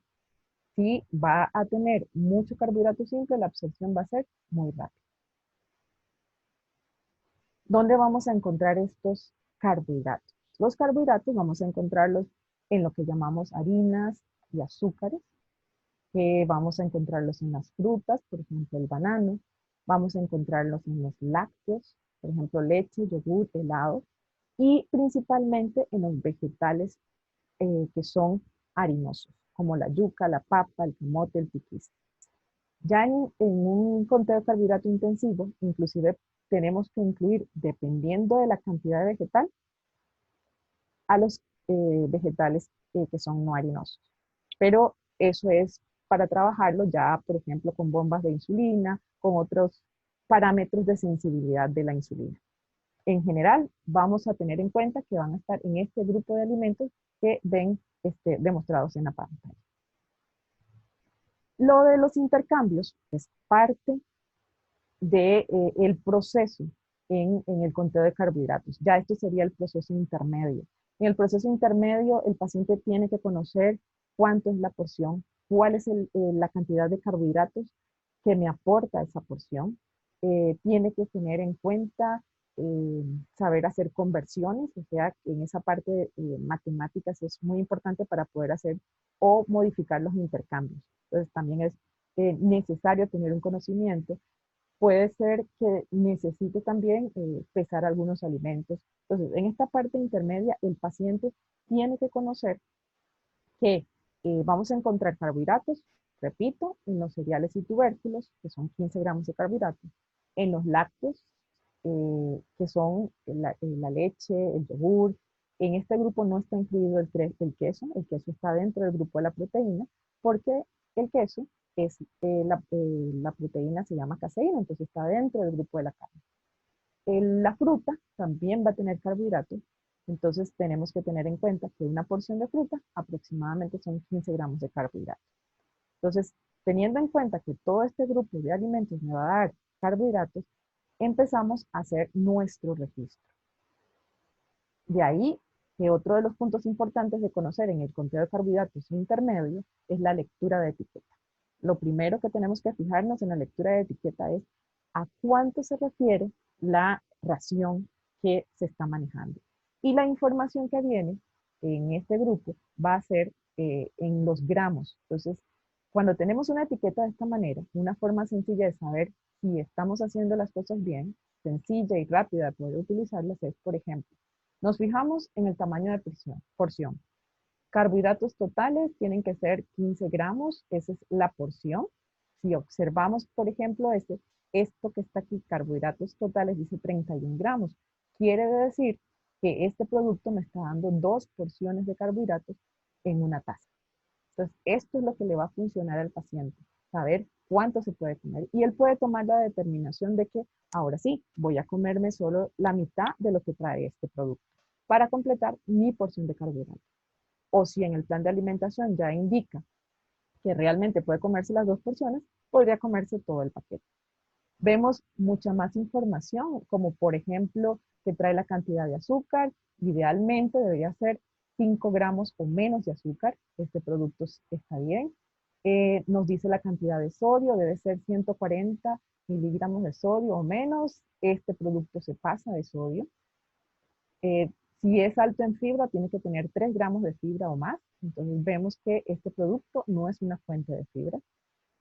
Si va a tener mucho carbohidrato simple, la absorción va a ser muy rápida. ¿Dónde vamos a encontrar estos carbohidratos? Los carbohidratos vamos a encontrarlos en lo que llamamos harinas y azúcares, que vamos a encontrarlos en las frutas, por ejemplo el banano, vamos a encontrarlos en los lácteos, por ejemplo leche, yogur, helado, y principalmente en los vegetales que son harinosos, como la yuca, la papa, el camote, el piquis. Ya en un conteo de carbohidrato intensivo, inclusive tenemos que incluir, dependiendo de la cantidad de vegetal, a los vegetales que son no harinosos. Pero eso es para trabajarlo ya, por ejemplo, con bombas de insulina, con otros parámetros de sensibilidad de la insulina. En general, vamos a tener en cuenta que van a estar en este grupo de alimentos que ven demostrados en la pantalla. Lo de los intercambios es parte del de, proceso en el conteo de carbohidratos. Ya esto sería el proceso intermedio. En el proceso intermedio, el paciente tiene que conocer cuánto es la porción, cuál es la cantidad de carbohidratos que me aporta esa porción. Tiene que tener en cuenta saber hacer conversiones, o sea, en esa parte de matemáticas es muy importante para poder hacer o modificar los intercambios. Entonces, también es necesario tener un conocimiento. Puede ser que necesite también pesar algunos alimentos. Entonces, en esta parte intermedia, el paciente tiene que conocer que vamos a encontrar carbohidratos, repito, en los cereales y tubérculos, que son 15 gramos de carbohidratos, en los lácteos, que son la leche, el yogur. En este grupo no está incluido el queso está dentro del grupo de la proteína, porque el queso es, la proteína se llama caseína, entonces está dentro del grupo de la carne. La fruta también va a tener carbohidratos, entonces tenemos que tener en cuenta que una porción de fruta aproximadamente son 15 gramos de carbohidratos. Entonces, teniendo en cuenta que todo este grupo de alimentos me va a dar carbohidratos, empezamos a hacer nuestro registro. De ahí que otro de los puntos importantes de conocer en el conteo de carbohidratos intermedio es la lectura de etiqueta. Lo primero que tenemos que fijarnos en la lectura de etiqueta es a cuánto se refiere la ración que se está manejando. Y la información que viene en este grupo va a ser en los gramos. Entonces, cuando tenemos una etiqueta de esta manera, una forma sencilla de saber si estamos haciendo las cosas bien, sencilla y rápida de poder utilizarlas es, por ejemplo, nos fijamos en el tamaño de porción. Carbohidratos totales tienen que ser 15 gramos, esa es la porción. Si observamos, por ejemplo, esto que está aquí, carbohidratos totales, dice 31 gramos. Quiere decir que este producto me está dando 2 porciones de carbohidratos en una taza. Entonces, esto es lo que le va a funcionar al paciente, saber cuánto se puede comer. Y él puede tomar la determinación de que, ahora sí, voy a comerme solo la mitad de lo que trae este producto para completar mi porción de carbohidratos. O si en el plan de alimentación ya indica que realmente puede comerse las 2 porciones, podría comerse todo el paquete. Vemos mucha más información, como por ejemplo, que trae la cantidad de azúcar. Idealmente debería ser 5 gramos o menos de azúcar. Este producto está bien. Nos dice la cantidad de sodio, debe ser 140 miligramos de sodio o menos. Este producto se pasa de sodio. Si es alto en fibra, tiene que tener 3 gramos de fibra o más. Entonces vemos que este producto no es una fuente de fibra.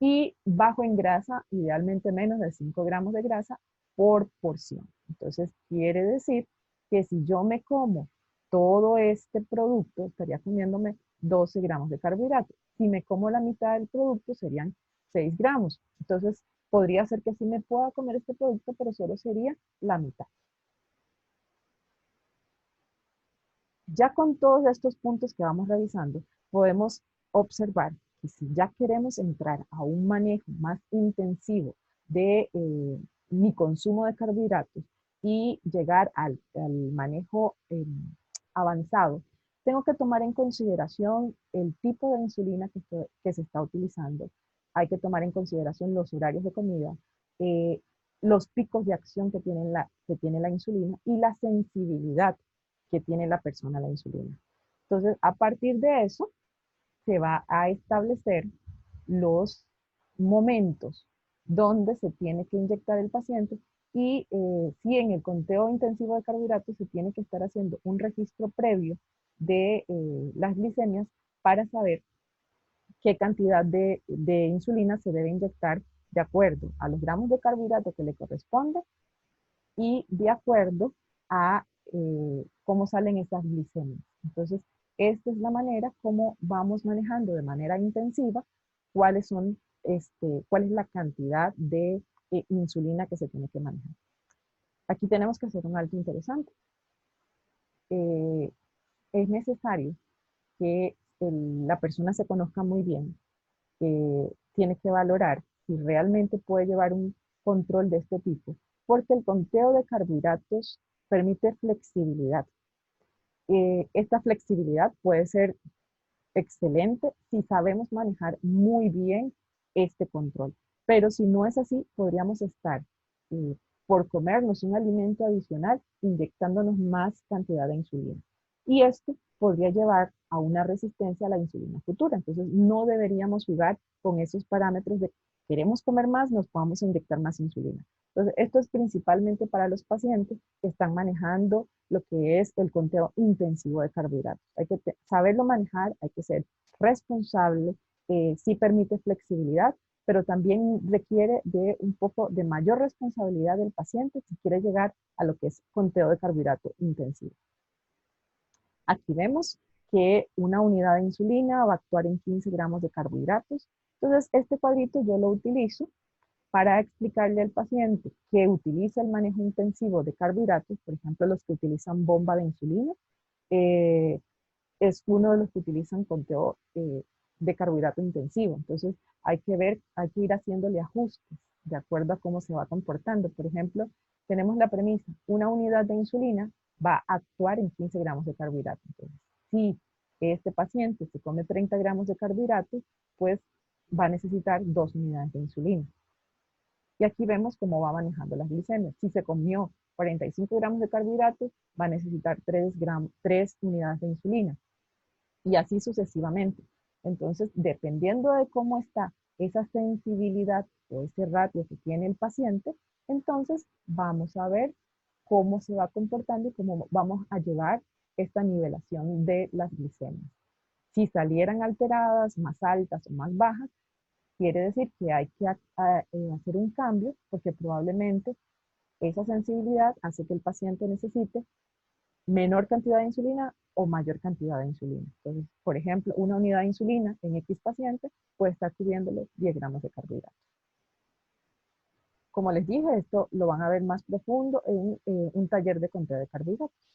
Y bajo en grasa, idealmente menos de 5 gramos de grasa por porción. Entonces quiere decir que si yo me como todo este producto, estaría comiéndome 12 gramos de carbohidratos. Si me como la mitad del producto, serían 6 gramos. Entonces podría ser que sí me pueda comer este producto, pero solo sería la mitad. Ya con todos estos puntos que vamos revisando, podemos observar que si ya queremos entrar a un manejo más intensivo de mi consumo de carbohidratos y llegar al manejo avanzado, tengo que tomar en consideración el tipo de insulina que se está utilizando. Hay que tomar en consideración los horarios de comida, los picos de acción que tiene la insulina y la sensibilidad que tiene la persona la insulina. Entonces, a partir de eso, se va a establecer los momentos donde se tiene que inyectar el paciente y si en el conteo intensivo de carbohidratos se tiene que estar haciendo un registro previo de las glicemias para saber qué cantidad de insulina se debe inyectar de acuerdo a los gramos de carbohidrato que le corresponde y de acuerdo a cómo salen esas glicemias. Entonces, esta es la manera como vamos manejando de manera intensiva cuáles son, cuál es la cantidad de insulina que se tiene que manejar. Aquí tenemos que hacer un alto interesante. Es necesario que la persona se conozca muy bien, tiene que valorar si realmente puede llevar un control de este tipo, porque el conteo de carbohidratos permite flexibilidad. Esta flexibilidad puede ser excelente si sabemos manejar muy bien este control, pero si no es así, podríamos estar eh, por comernos un alimento adicional inyectándonos más cantidad de insulina. Y esto podría llevar a una resistencia a la insulina futura. Entonces, no deberíamos jugar con esos parámetros de queremos comer más, nos podamos inyectar más insulina. Entonces, esto es principalmente para los pacientes que están manejando lo que es el conteo intensivo de carbohidratos. Hay que saberlo manejar, hay que ser responsable, sí permite flexibilidad, pero también requiere de un poco de mayor responsabilidad del paciente si quiere llegar a lo que es conteo de carbohidrato intensivo. Aquí vemos que una unidad de insulina va a actuar en 15 gramos de carbohidratos. Entonces, este cuadrito yo lo utilizo para explicarle al paciente que utiliza el manejo intensivo de carbohidratos, por ejemplo, los que utilizan bomba de insulina, eh, es uno de los que utilizan conteo de carbohidrato intensivo. Entonces, hay que ver, hay que ir haciéndole ajustes de acuerdo a cómo se va comportando. Por ejemplo, tenemos la premisa, una unidad de insulina va a actuar en 15 gramos de carbohidratos. Entonces, si este paciente se come 30 gramos de carbohidratos, pues va a necesitar 2 unidades de insulina. Y aquí vemos cómo va manejando las glicemias. Si se comió 45 gramos de carbohidratos, va a necesitar 3 unidades de insulina. Y así sucesivamente. Entonces, dependiendo de cómo está esa sensibilidad o ese ratio que tiene el paciente, entonces vamos a ver cómo se va comportando y cómo vamos a llevar esta nivelación de las glicemias. Si salieran alteradas, más altas o más bajas, quiere decir que hay que hacer un cambio porque probablemente esa sensibilidad hace que el paciente necesite menor cantidad de insulina o mayor cantidad de insulina. Entonces, por ejemplo, una unidad de insulina en X paciente puede estar cubriéndole 10 gramos de carbohidratos. Como les dije, esto lo van a ver más profundo en un taller de conteo de carbohidratos.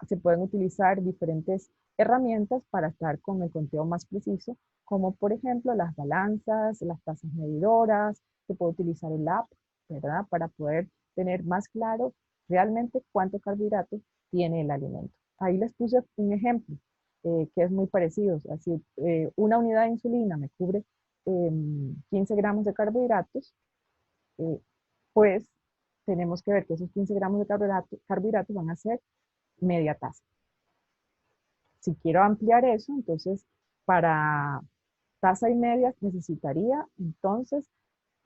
Se pueden utilizar diferentes herramientas para estar con el conteo más preciso, como por ejemplo las balanzas, las tazas medidoras, se puede utilizar el app, ¿verdad? Para poder tener más claro realmente cuánto carbohidrato tiene el alimento. Ahí les puse un ejemplo que es muy parecido. Así, una unidad de insulina me cubre 15 gramos de carbohidratos, eh, pues tenemos que ver que esos 15 gramos de carbohidratos van a ser media taza. Si quiero ampliar eso, entonces para taza y media necesitaría, entonces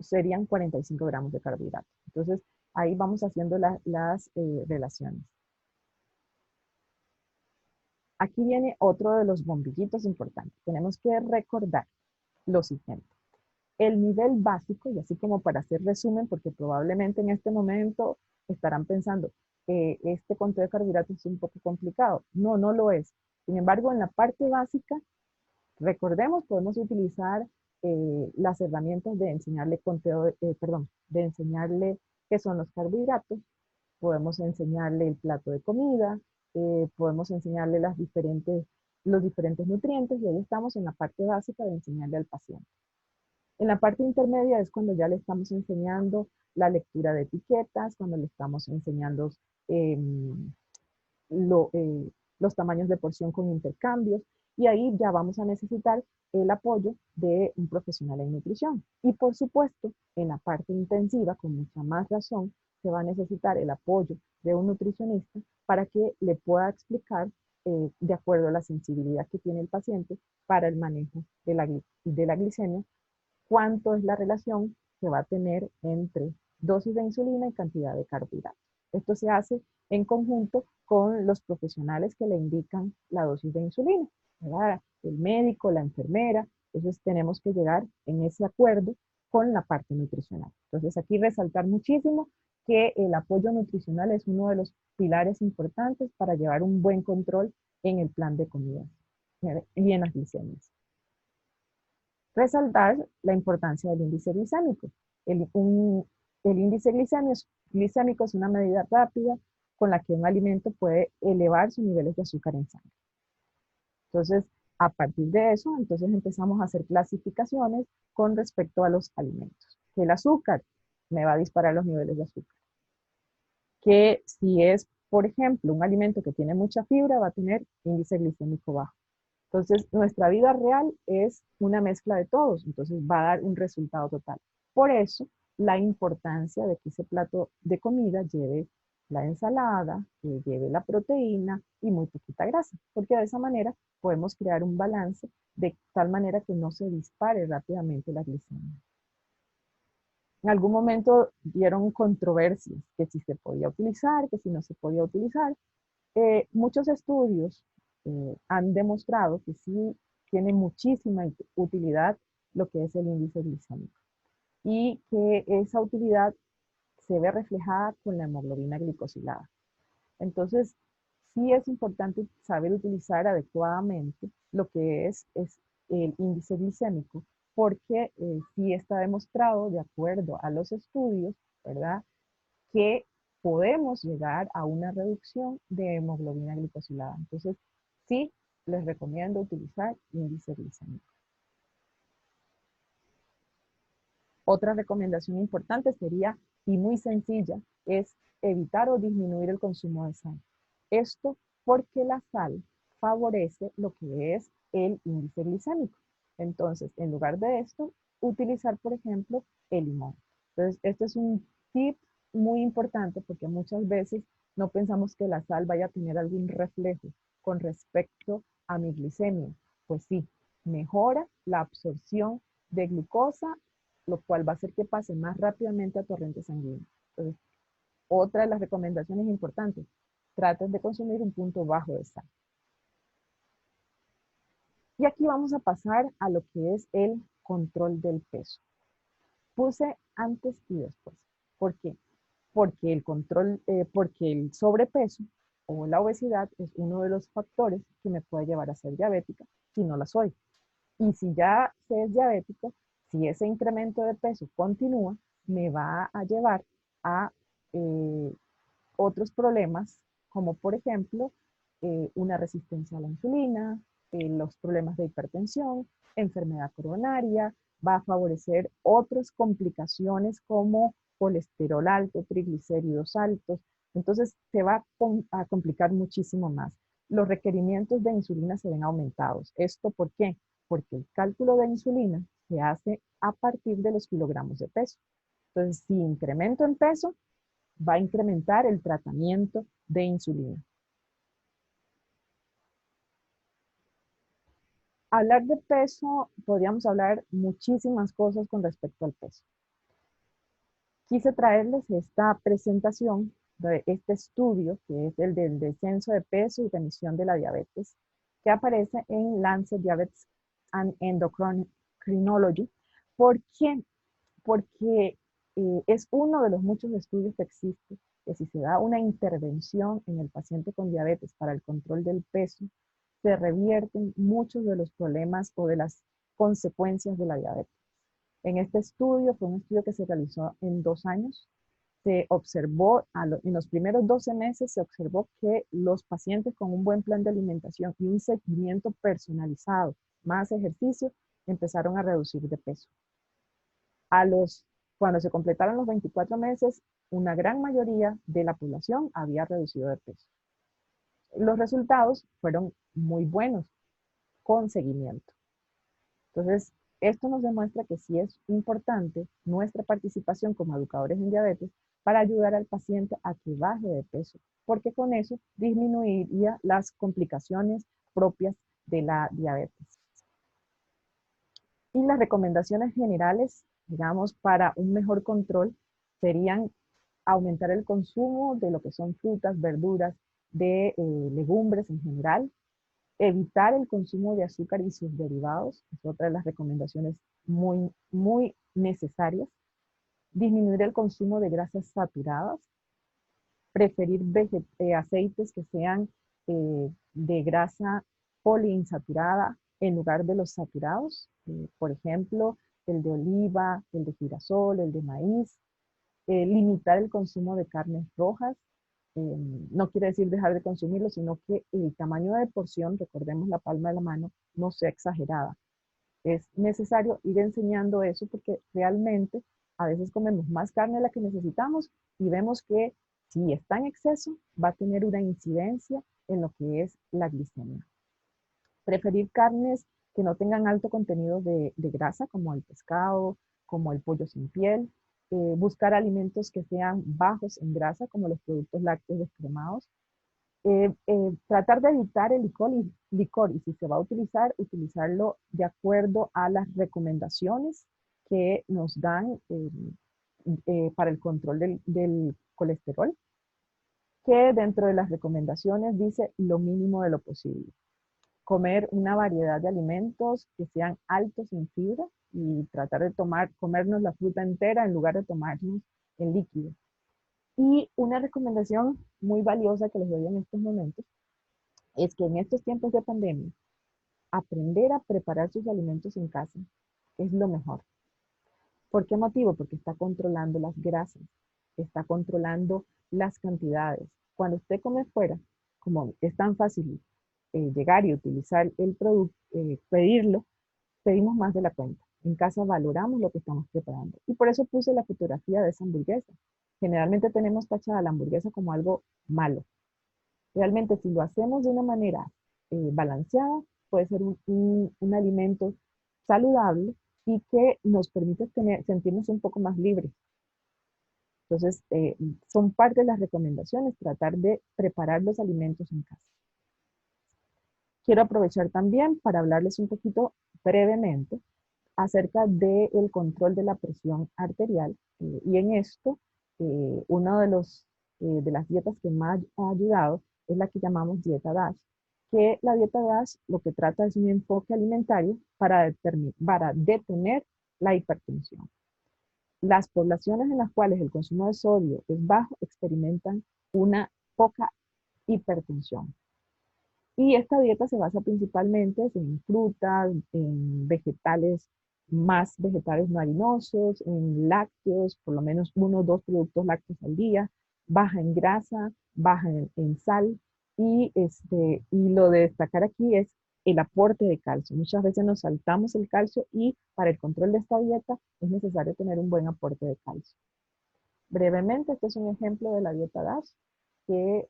serían 45 gramos de carbohidratos. Entonces ahí vamos haciendo las relaciones. Aquí viene otro de los bombillitos importantes. Tenemos que recordar lo siguiente. El nivel básico, y así como para hacer resumen, porque probablemente en este momento estarán pensando que este conteo de carbohidratos es un poco complicado. No, no lo es. Sin embargo, en la parte básica, recordemos, podemos utilizar las herramientas de enseñarle de enseñarle qué son los carbohidratos, podemos enseñarle el plato de comida, podemos enseñarle los diferentes nutrientes, y ahí estamos en la parte básica de enseñarle al paciente. En la parte intermedia es cuando ya le estamos enseñando la lectura de etiquetas, cuando le estamos enseñando eh, los tamaños de porción con intercambios, y ahí ya vamos a necesitar el apoyo de un profesional en nutrición. Y por supuesto, en la parte intensiva, con mucha más razón, se va a necesitar el apoyo de un nutricionista para que le pueda explicar, de acuerdo a la sensibilidad que tiene el paciente, para el manejo de la glicemia, cuánto es la relación que va a tener entre dosis de insulina y cantidad de carbohidratos. Esto se hace en conjunto con los profesionales que le indican la dosis de insulina, ¿verdad? El médico, la enfermera. Entonces tenemos que llegar en ese acuerdo con la parte nutricional. Entonces aquí resaltar muchísimo que el apoyo nutricional es uno de los pilares importantes para llevar un buen control en el plan de comida y en las glicemias. Resaltar la importancia del índice glicémico. El índice glicémico es una medida rápida con la que un alimento puede elevar sus niveles de azúcar en sangre. Entonces, a partir de eso, entonces empezamos a hacer clasificaciones con respecto a los alimentos. Que el azúcar me va a disparar los niveles de azúcar. Que si es, por ejemplo, un alimento que tiene mucha fibra, va a tener índice glicémico bajo. Entonces, nuestra vida real es una mezcla de todos, entonces va a dar un resultado total. Por eso, la importancia de que ese plato de comida lleve la ensalada, que lleve la proteína y muy poquita grasa, porque de esa manera podemos crear un balance de tal manera que no se dispare rápidamente la glicemia. En algún momento dieron controversias, que si se podía utilizar, que si no se podía utilizar. Muchos estudios han demostrado que sí tiene muchísima utilidad lo que es el índice glicémico y que esa utilidad se ve reflejada con la hemoglobina glicosilada. Entonces, sí es importante saber utilizar adecuadamente lo que es el índice glicémico, porque sí está demostrado, de acuerdo a los estudios, ¿verdad?, que podemos llegar a una reducción de hemoglobina glicosilada. Entonces, sí, les recomiendo utilizar índice glicémico. Otra recomendación importante sería, y muy sencilla, es evitar o disminuir el consumo de sal. Esto porque la sal favorece lo que es el índice glicémico. Entonces, en lugar de esto, utilizar, por ejemplo, el limón. Entonces, este es un tip muy importante porque muchas veces no pensamos que la sal vaya a tener algún reflejo con respecto a mi glicemia. Pues sí, mejora la absorción de glucosa, lo cual va a hacer que pase más rápidamente a torrente sanguíneo. Entonces, otra de las recomendaciones importantes, traten de consumir un punto bajo de sal. Y aquí vamos a pasar a lo que es el control del peso. Puse antes y después. ¿Por qué? Porque porque el sobrepeso o la obesidad es uno de los factores que me puede llevar a ser diabética si no la soy. Y si ya se es diabético, si ese incremento de peso continúa, me va a llevar a otros problemas, como por ejemplo una resistencia a la insulina, los problemas de hipertensión, enfermedad coronaria, va a favorecer otras complicaciones como colesterol alto, triglicéridos altos. Entonces se va a complicar muchísimo más. Los requerimientos de insulina se ven aumentados. ¿Esto por qué? Porque el cálculo de insulina se hace a partir de los kilogramos de peso. Entonces, si incremento en peso, va a incrementar el tratamiento de insulina. Hablar de peso, podríamos hablar muchísimas cosas con respecto al peso. Quise traerles esta presentación de este estudio, que es el del descenso de peso y remisión de la diabetes, que aparece en Lancet Diabetes and Endocrinology. ¿Por qué? Porque es uno de los muchos estudios que existe, que si se da una intervención en el paciente con diabetes para el control del peso, se revierten muchos de los problemas o de las consecuencias de la diabetes. En este estudio, fue un estudio que se realizó en 2 años, se observó, en los primeros 12 meses se observó que los pacientes con un buen plan de alimentación y un seguimiento personalizado, más ejercicio, empezaron a reducir de peso. Cuando se completaron los 24 meses, una gran mayoría de la población había reducido de peso. Los resultados fueron muy buenos con seguimiento. Entonces, esto nos demuestra que sí es importante nuestra participación como educadores en diabetes para ayudar al paciente a que baje de peso, porque con eso disminuiría las complicaciones propias de la diabetes. Y las recomendaciones generales, digamos, para un mejor control serían aumentar el consumo de lo que son frutas, verduras, de legumbres en general, evitar el consumo de azúcar y sus derivados, es otra de las recomendaciones muy necesarias, disminuir el consumo de grasas saturadas, preferir aceites que sean de grasa poliinsaturada en lugar de los saturados, por ejemplo, el de oliva, el de girasol, el de maíz, limitar el consumo de carnes rojas, no quiere decir dejar de consumirlo, sino que el tamaño de porción, recordemos la palma de la mano, no sea exagerada. Es necesario ir enseñando eso porque realmente a veces comemos más carne de la que necesitamos y vemos que si está en exceso va a tener una incidencia en lo que es la glicemia. Preferir carnes que no tengan alto contenido de grasa, como el pescado, como el pollo sin piel. Buscar alimentos que sean bajos en grasa, como los productos lácteos descremados. Tratar de evitar el licor y si se va a utilizar, utilizarlo de acuerdo a las recomendaciones que nos dan para el control del colesterol, que dentro de las recomendaciones dice lo mínimo de lo posible. Comer una variedad de alimentos que sean altos en fibra y tratar de comernos la fruta entera en lugar de tomarnos el líquido. Y una recomendación muy valiosa que les doy en estos momentos es que en estos tiempos de pandemia, aprender a preparar sus alimentos en casa es lo mejor. ¿Por qué motivo? Porque está controlando las grasas, está controlando las cantidades. Cuando usted come fuera, como es tan fácil llegar y utilizar el producto, pedirlo, pedimos más de la cuenta. En casa valoramos lo que estamos preparando. Y por eso puse la fotografía de esa hamburguesa. Generalmente tenemos tachada la hamburguesa como algo malo. Realmente si lo hacemos de una manera balanceada, puede ser un alimento saludable y que nos permite sentirnos un poco más libres. Entonces, son parte de las recomendaciones, tratar de preparar los alimentos en casa. Quiero aprovechar también para hablarles un poquito brevemente acerca del control de la presión arterial. Y en esto, una de las dietas que más ha ayudado es la que llamamos dieta DASH, que la dieta DASH lo que trata es un enfoque alimentario para detener la hipertensión. Las poblaciones en las cuales el consumo de sodio es bajo experimentan una poca hipertensión. Y esta dieta se basa principalmente en frutas, en vegetales, más vegetales no harinosos, en lácteos, por lo menos 1 o 2 productos lácteos al día, baja en grasa, baja en sal, y lo de destacar aquí es el aporte de calcio. Muchas veces nos saltamos el calcio y para el control de esta dieta es necesario tener un buen aporte de calcio. Brevemente, este es un ejemplo de la dieta DASH que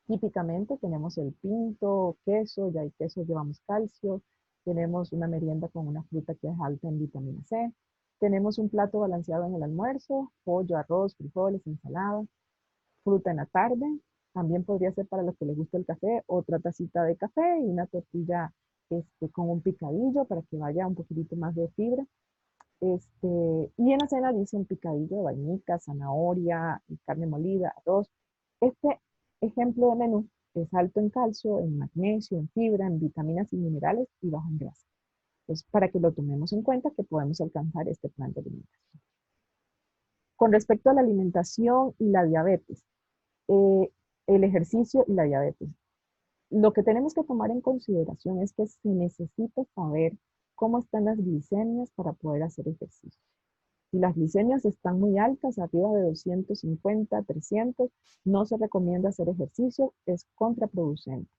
típicamente tenemos el pinto, queso, ya hay queso, llevamos calcio, tenemos una merienda con una fruta que es alta en vitamina C, tenemos un plato balanceado en el almuerzo, pollo, arroz, frijoles, ensalada, fruta en la tarde, también podría ser para los que les gusta el café, otra tacita de café y una tortilla con un picadillo para que vaya un poquitito más de fibra. Y en la cena dice un picadillo de vainilla, zanahoria, carne molida, arroz. Este ejemplo de menú es alto en calcio, en magnesio, en fibra, en vitaminas y minerales y bajo en grasa. Entonces, para que lo tomemos en cuenta que podemos alcanzar este plan de alimentación. Con respecto a la alimentación y la diabetes, el ejercicio y la diabetes. Lo que tenemos que tomar en consideración es que se necesita saber cómo están las glicemias para poder hacer ejercicio. Si las glicemias están muy altas, arriba de 250, 300, no se recomienda hacer ejercicio, es contraproducente.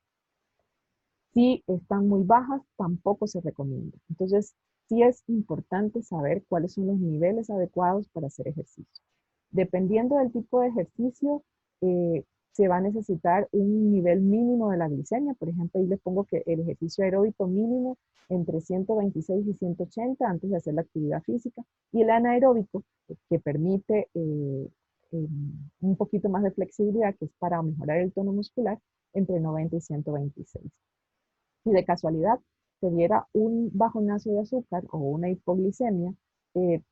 Si están muy bajas, tampoco se recomienda. Entonces, sí es importante saber cuáles son los niveles adecuados para hacer ejercicio. Dependiendo del tipo de ejercicio, se va a necesitar un nivel mínimo de la glicemia. Por ejemplo, ahí les pongo que el ejercicio aeróbico mínimo entre 126 y 180 antes de hacer la actividad física. Y el anaeróbico, que permite un poquito más de flexibilidad, que es para mejorar el tono muscular, entre 90 y 126. Si de casualidad se diera un bajonazo de azúcar o una hipoglicemia,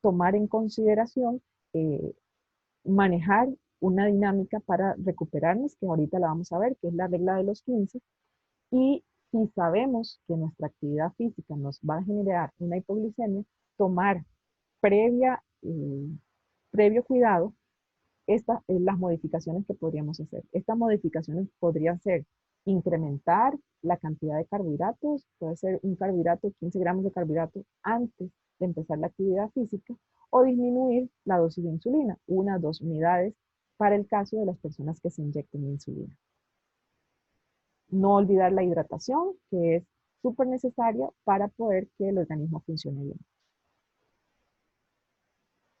tomar en consideración eh, manejar una dinámica para recuperarnos, que ahorita la vamos a ver, que es la regla de los 15, y si sabemos que nuestra actividad física nos va a generar una hipoglicemia, tomar previo cuidado estas las modificaciones que podríamos hacer. Estas modificaciones podrían ser incrementar la cantidad de carbohidratos, puede ser un carbohidrato, 15 gramos de carbohidrato antes de empezar la actividad física, o disminuir la dosis de insulina, 1 o 2 unidades para el caso de las personas que se inyecten insulina. No olvidar la hidratación, que es súper necesaria para poder que el organismo funcione bien.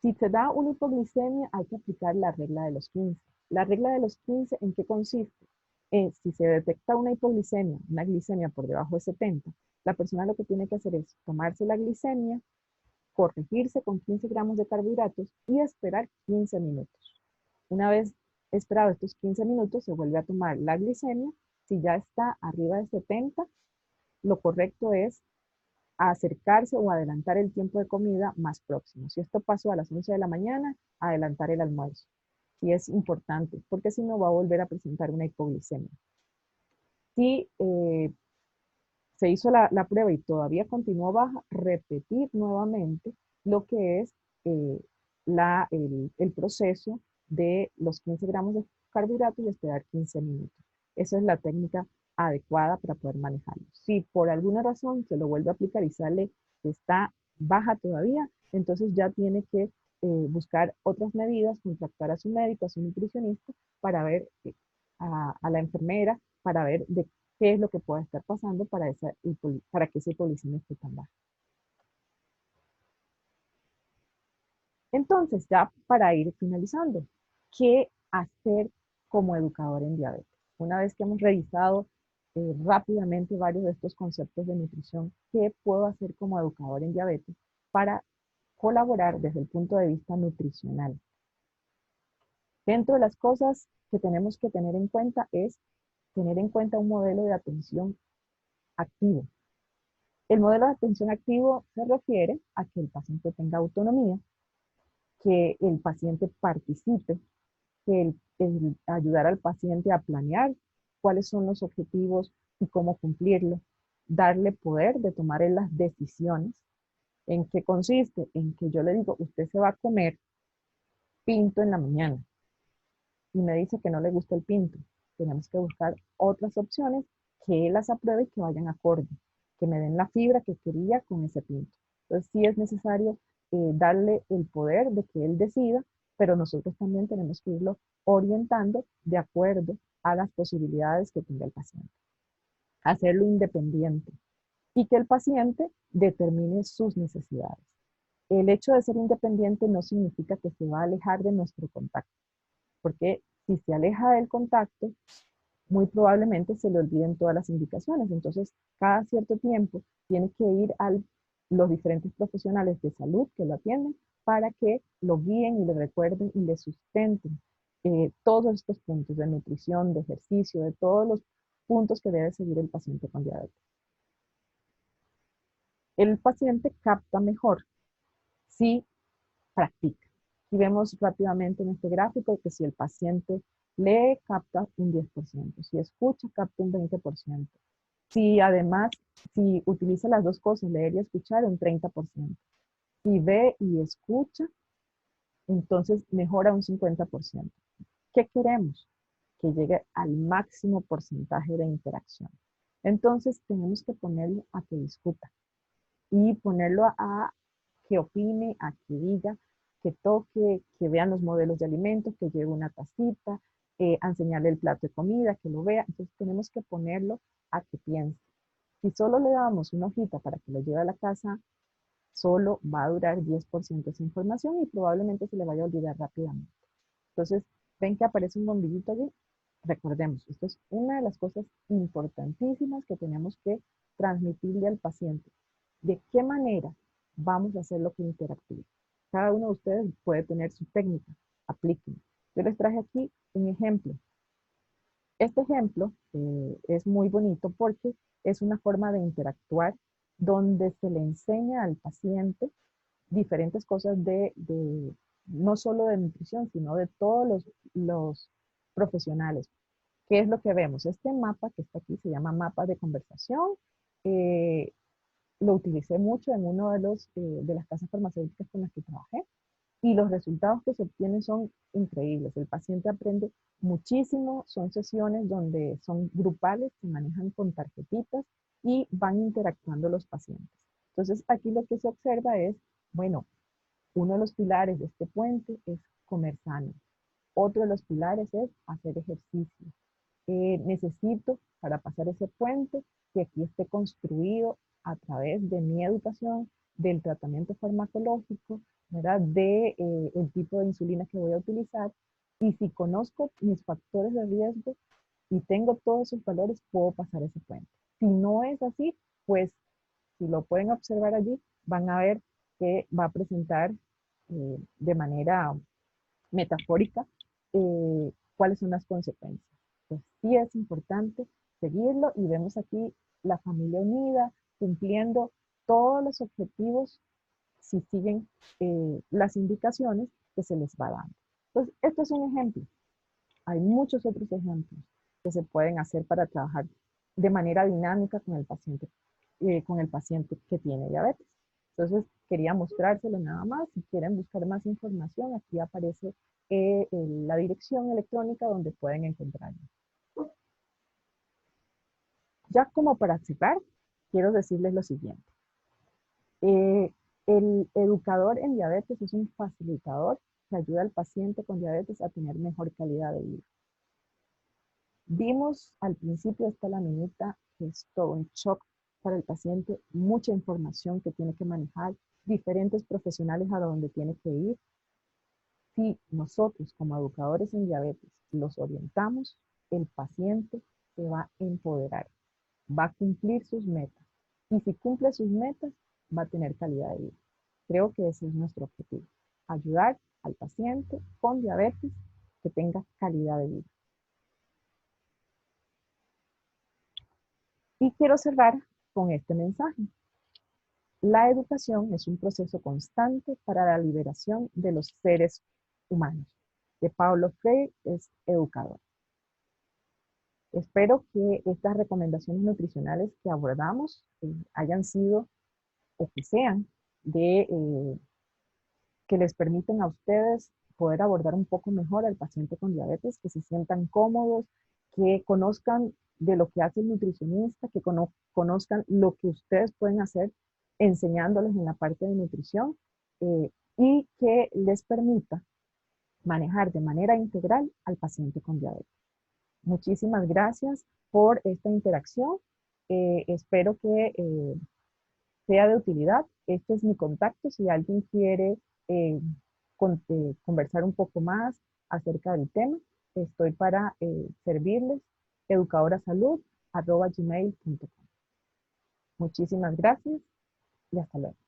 Si se da una hipoglicemia, hay que aplicar la regla de los 15. La regla de los 15, ¿en qué consiste? Si se detecta una hipoglicemia, una glicemia por debajo de 70, la persona lo que tiene que hacer es tomarse la glicemia, corregirse con 15 gramos de carbohidratos y esperar 15 minutos. Una vez esperado estos 15 minutos, se vuelve a tomar la glicemia. Si ya está arriba de 70, lo correcto es acercarse o adelantar el tiempo de comida más próximo. Si esto pasó a las 11 de la mañana, adelantar el almuerzo. Y es importante, porque si no va a volver a presentar una hipoglicemia. Si se hizo la prueba y todavía continuó baja, repetir nuevamente lo que es eh, el proceso de los 15 gramos de carbohidratos y esperar 15 minutos. Esa es la técnica adecuada para poder manejarlo. Si por alguna razón se lo vuelve a aplicar y sale que está baja todavía, entonces ya tiene que buscar otras medidas, contactar a su médico, a su nutricionista, para ver a la enfermera, para ver de qué es lo que puede estar pasando para que esa hipoglicemia esté tan baja. Entonces, ya para ir finalizando, ¿qué hacer como educador en diabetes? Una vez que hemos revisado rápidamente varios de estos conceptos de nutrición, ¿qué puedo hacer como educador en diabetes para colaborar desde el punto de vista nutricional? Dentro de las cosas que tenemos que tener en cuenta es tener en cuenta un modelo de atención activo. El modelo de atención activo se refiere a que el paciente tenga autonomía, que el paciente participe, que el ayudar al paciente a planear cuáles son los objetivos y cómo cumplirlo, darle poder de tomar en las decisiones. ¿En qué consiste? En que yo le digo, usted se va a comer pinto en la mañana y me dice que no le gusta el pinto. Tenemos que buscar otras opciones que él las apruebe y que vayan acorde, que me den la fibra que quería con ese pinto. Entonces sí es necesario darle el poder de que él decida, pero nosotros también tenemos que irlo orientando de acuerdo a las posibilidades que tenga el paciente. Hacerlo independiente y que el paciente determine sus necesidades. El hecho de ser independiente no significa que se va a alejar de nuestro contacto, porque si se aleja del contacto, muy probablemente se le olviden todas las indicaciones. Entonces, cada cierto tiempo tiene que ir a los diferentes profesionales de salud que lo atienden para que lo guíen y le recuerden y le sustenten todos estos puntos de nutrición, de ejercicio, de todos los puntos que debe seguir el paciente con diabetes. El paciente capta mejor si practica. Y vemos rápidamente en este gráfico que si el paciente lee, capta un 10%, si escucha, capta un 20%, si además, si utiliza las dos cosas, leer y escuchar, un 30%, si ve y escucha, entonces mejora un 50%. ¿Qué queremos? Que llegue al máximo porcentaje de interacción. Entonces tenemos que ponerlo a que discuta y ponerlo a que opine, a que diga, que toque, que vean los modelos de alimentos, que lleve una tacita, a enseñarle el plato de comida, que lo vea. Entonces tenemos que ponerlo a que piense. Si solo le damos una hojita para que lo lleve a la casa, solo va a durar 10% esa información y probablemente se le vaya a olvidar rápidamente. Entonces, ven que aparece un bombillito allí. Recordemos, esto es una de las cosas importantísimas que tenemos que transmitirle al paciente. ¿De qué manera vamos a hacer lo que interactúe? Cada uno de ustedes puede tener su técnica, aplíquenla. Yo les traje aquí un ejemplo. Este ejemplo es muy bonito porque es una forma de interactuar donde se le enseña al paciente diferentes cosas no solo de nutrición, sino de todos los profesionales. ¿Qué es lo que vemos? Este mapa que está aquí se llama mapa de conversación. Eh, lo utilicé mucho en uno de las casas farmacéuticas con las que trabajé y los resultados que se obtienen son increíbles. El paciente aprende muchísimo, son sesiones donde son grupales, se manejan con tarjetitas y van interactuando los pacientes. Entonces aquí lo que se observa es, bueno, uno de los pilares de este puente es comer sano. Otro de los pilares es hacer ejercicio. Necesito para pasar ese puente que aquí esté construido a través de mi educación, del tratamiento farmacológico, ¿verdad? De el tipo de insulina que voy a utilizar. Y si conozco mis factores de riesgo y tengo todos esos valores, puedo pasar ese puente. Si no es así, pues si lo pueden observar allí, van a ver que va a presentar de manera metafórica cuáles son las consecuencias. Pues sí es importante seguirlo y vemos aquí la familia unida cumpliendo todos los objetivos si siguen las indicaciones que se les va dando. Entonces, esto es un ejemplo. Hay muchos otros ejemplos que se pueden hacer para trabajar de manera dinámica con el paciente que tiene diabetes. Entonces, quería mostrárselo nada más. Si quieren buscar más información, aquí aparece la dirección electrónica donde pueden encontrarlo. Ya como para cerrar, quiero decirles lo siguiente. El educador en diabetes es un facilitador que ayuda al paciente con diabetes a tener mejor calidad de vida. Vimos al principio esta laminita que es todo un shock para el paciente, mucha información que tiene que manejar, diferentes profesionales a donde tiene que ir. Si nosotros como educadores en diabetes los orientamos, el paciente se va a empoderar, va a cumplir sus metas. Y si cumple sus metas, va a tener calidad de vida. Creo que ese es nuestro objetivo, ayudar al paciente con diabetes que tenga calidad de vida. Y quiero cerrar con este mensaje. La educación es un proceso constante para la liberación de los seres humanos. De Paulo Freire es educador. Espero que estas recomendaciones nutricionales que abordamos hayan sido o que sean que les permiten a ustedes poder abordar un poco mejor al paciente con diabetes, que se sientan cómodos, que conozcan de lo que hace el nutricionista, que conozcan lo que ustedes pueden hacer enseñándoles en la parte de nutrición y que les permita manejar de manera integral al paciente con diabetes. Muchísimas gracias por esta interacción. Espero que sea de utilidad. Este es mi contacto. Si alguien quiere eh, conversar un poco más acerca del tema, estoy para servirles. educadorasalud@gmail.com. Muchísimas gracias y hasta luego.